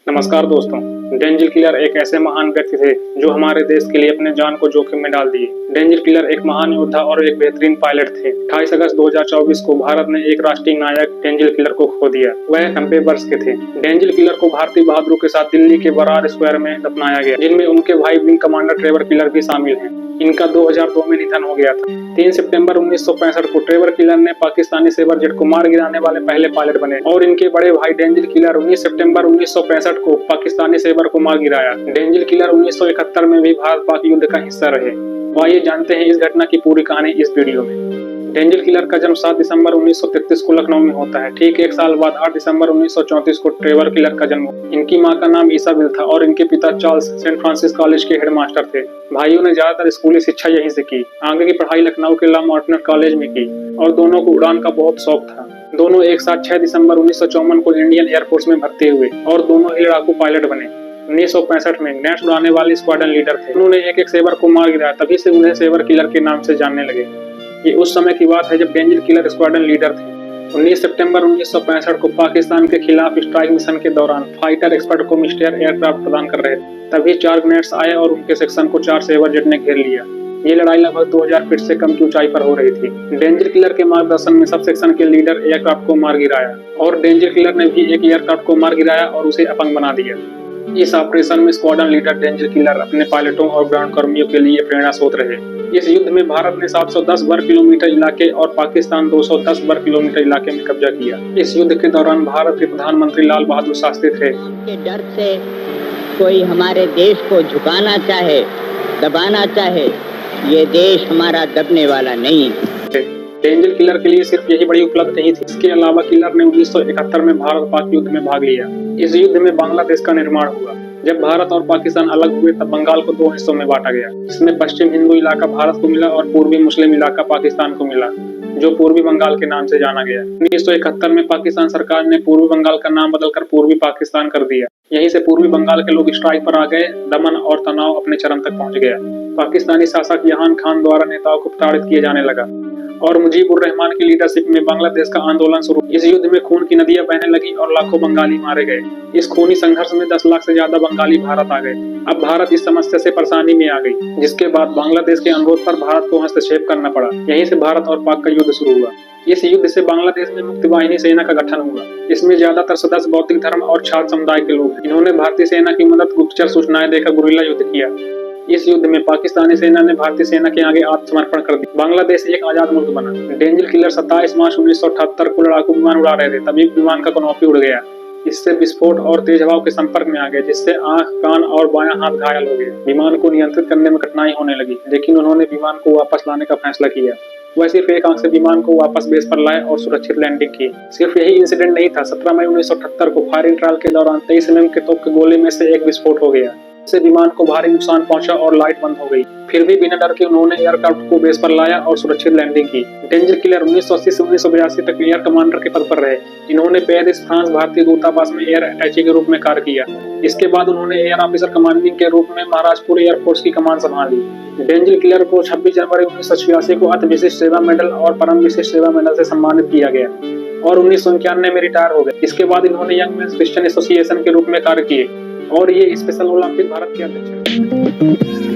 नमस्कार दोस्तों। Danger killer एक ऐसे महान व्यक्ति थे जो हमारे देश के लिए अपने जान को जोखिम में डाल दिए। डेंजर किलर एक महान योद्धा और एक बेहतरीन पायलट थे। 28 अगस्त 2024 को भारत ने एक राष्ट्रीय नायक डेंजर किलर को खो दिया। वह 90 वर्ष के थे। डेंजर किलर को भारतीय बहादुरों के साथ दिल्ली के बरार स्क्वायर में दफनाया गया, जिनमें उनके भाई विंग कमांडर ट्रेवर किलर भी शामिल हैं। इनका 2002 में निधन हो गया था। 3 सितंबर 1965 को ट्रेवर किलर ने पाकिस्तानी सेबर जेट को मार गिराने वाले पहले पायलट बने और इनके बड़े भाई डेंजर किलर 19 सितंबर 1965 को पाकिस्तानी सेबर को मार गिराया। डेंजर किलर 1971 में भी भारत पाक युद्ध का हिस्सा रहे। तो आइए जानते हैं इस घटना की पूरी कहानी इस वीडियो में। डेंजर किलर का जन्म 7 दिसंबर 1933 को लखनऊ में होता है। ठीक एक साल बाद 8 दिसंबर 1934 को ट्रेवर किलर का जन्म हुआ। इनकी मां का नाम ईसाबेल था और इनके पिता चार्ल्स सेंट फ्रांसिस कॉलेज के हेडमास्टर थे। भाइयों ने ज्यादातर स्कूली शिक्षा यहीं से की। आगे की पढ़ाई लखनऊ के ला मार्टिनर कॉलेज में की और दोनों को उड़ान का बहुत शौक था। दोनों एक साथ 6 दिसंबर 1954 को इंडियन एयरफोर्स में भर्ती हुए और दोनों ही लड़ाकू पायलट बने। 1965 में नेट्स उड़ाने वाले स्क्वाड्रन लीडर थे। उन्होंने एक सेबर को मार गिराया, तभी से उन्हें सेबर किलर के नाम से जानने लगे। ये उस समय की बात है जब डेंजर किलर स्क्वाड्रन लीडर थे। 19 सितंबर 1965 को पाकिस्तान के खिलाफ स्ट्राइक मिशन के दौरान फाइटर एक्सपर्ट को मिस्टर एयरक्राफ्ट प्रदान कर रहे थे। तभी 4 ग्रेनेड्स आए और उनके सेक्शन को 4 सेबर जेट ने घेर लिया। ये लड़ाई लगभग 2000 फीट से कम की ऊंचाई पर हो रही थी। डेंजर किलर के मार्गदर्शन में सब सेक्शन के लीडर एयरक्राफ्ट को मार गिराया और डेंजर किलर ने भी एक एयरक्राफ्ट को मार गिराया और उसे अपंग बना दिया। इस ऑपरेशन में स्क्वाड्रन लीडर डेंजर किलर अपने पायलटों और ग्राउंड कर्मियों के लिए प्रेरणा स्रोत रहे। इस युद्ध में भारत ने 710 वर्ग किलोमीटर इलाके और पाकिस्तान 210 वर्ग किलोमीटर इलाके में कब्जा किया। इस युद्ध के दौरान भारत के प्रधानमंत्री लाल बहादुर शास्त्री थे। के डर से कोई हमारे देश को झुकाना चाहे, दबाना चाहे, ये देश हमारा दबने वाला नहीं। डेंजर किलर के लिए सिर्फ यही बड़ी उपलब्धि नहीं थी। इसके अलावा किलर ने 1971 में भारत पाक युद्ध में भाग लिया। इस युद्ध में बांग्लादेश का निर्माण हुआ। जब भारत और पाकिस्तान अलग हुए तब बंगाल को 2 हिस्सों में बांटा गया। इसमें पश्चिम हिंदू इलाका भारत को मिला और पूर्वी मुस्लिम इलाका पाकिस्तान को मिला, जो पूर्वी बंगाल के नाम से जाना गया। 1971 में पाकिस्तान सरकार ने पूर्वी बंगाल का नाम बदलकर पूर्वी पाकिस्तान कर दिया। यहीं से पूर्वी बंगाल के लोग स्ट्राइक पर आ गए। दमन और तनाव अपने चरम तक पहुंच गया। पाकिस्तानी शासक यहान खान द्वारा नेताओं को प्रताड़ित किए जाने लगा और मुजीबुर रहमान की लीडरशिप में बांग्लादेश का आंदोलन शुरू। इस युद्ध में खून की नदियां बहने लगी और लाखों बंगाली मारे गए। इस खूनी संघर्ष में 10 लाख से ज्यादा बंगाली भारत आ गए। अब भारत इस समस्या से परेशानी में आ गई, जिसके बाद बांग्लादेश के अनुरोध पर भारत को हस्तक्षेप करना पड़ा। यहीं से भारत और पाक का युद्ध शुरू हुआ। इस युद्ध से बांग्लादेश में मुक्ति वाहिनी सेना का गठन हुआ। इसमें ज्यादातर सदस्य बौद्धिक धर्म और छात्र समुदाय के लोग हैं। इन्होंने भारतीय सेना की मदद गुप्तचर सूचनाएं देकर गुरिल्ला युद्ध किया। इस युद्ध में पाकिस्तानी सेना ने भारतीय सेना के आगे आत्मसमर्पण कर दिया। बांग्लादेश एक आजाद मुल्क बना। डेंजर किलर 27 मार्च 1978 को लड़ाकू विमान उड़ा रहे थे, तभी विमान का कनॉपी उड़ गया। इससे विस्फोट और तेज हवाओं के संपर्क में आ गए, जिससे आंख, कान और बायां हाथ घायल हो गए। विमान को नियंत्रित करने में कठिनाई होने लगी, लेकिन उन्होंने विमान को वापस लाने का फैसला किया। वह सिर्फ एक आंख से विमान को वापस बेस पर लाए और सुरक्षित लैंडिंग की। सिर्फ यही इंसिडेंट नहीं था। 17 मई 1978 को फायरिंग ट्रायल के दौरान 23 mm के तोप के गोले में से एक विस्फोट हो गया। इससे विमान को भारी नुकसान पहुंचा और लाइट बंद हो गई। फिर भी बिना डर के उन्होंने एयरक्राफ्ट को बेस पर लाया और सुरक्षित लैंडिंग की। डेंजर किलर 1980 से 1982 तक एयर कमांडर के पद पर रहे। इन्होंने पेरिस फ्रांस भारतीय दूतावास में एयर अटैची के रूप में कार्य किया। इसके बाद उन्होंने एयर ऑफिसर कमांडिंग के रूप में महाराजपुर एयरफोर्स की कमान संभाली। डेंजर किलर को 26 जनवरी 1986 को अति विशिष्ट सेवा मेडल और परम विशिष्ट सेवा मेडल से सम्मानित किया गया और 1991 में रिटायर हो गए। इसके बाद इन्होंने यंग मेंस क्रिश्चियन एसोसिएशन के रूप में कार्य किए और ये स्पेशल ओलंपिक भारत के अध्यक्ष हैं।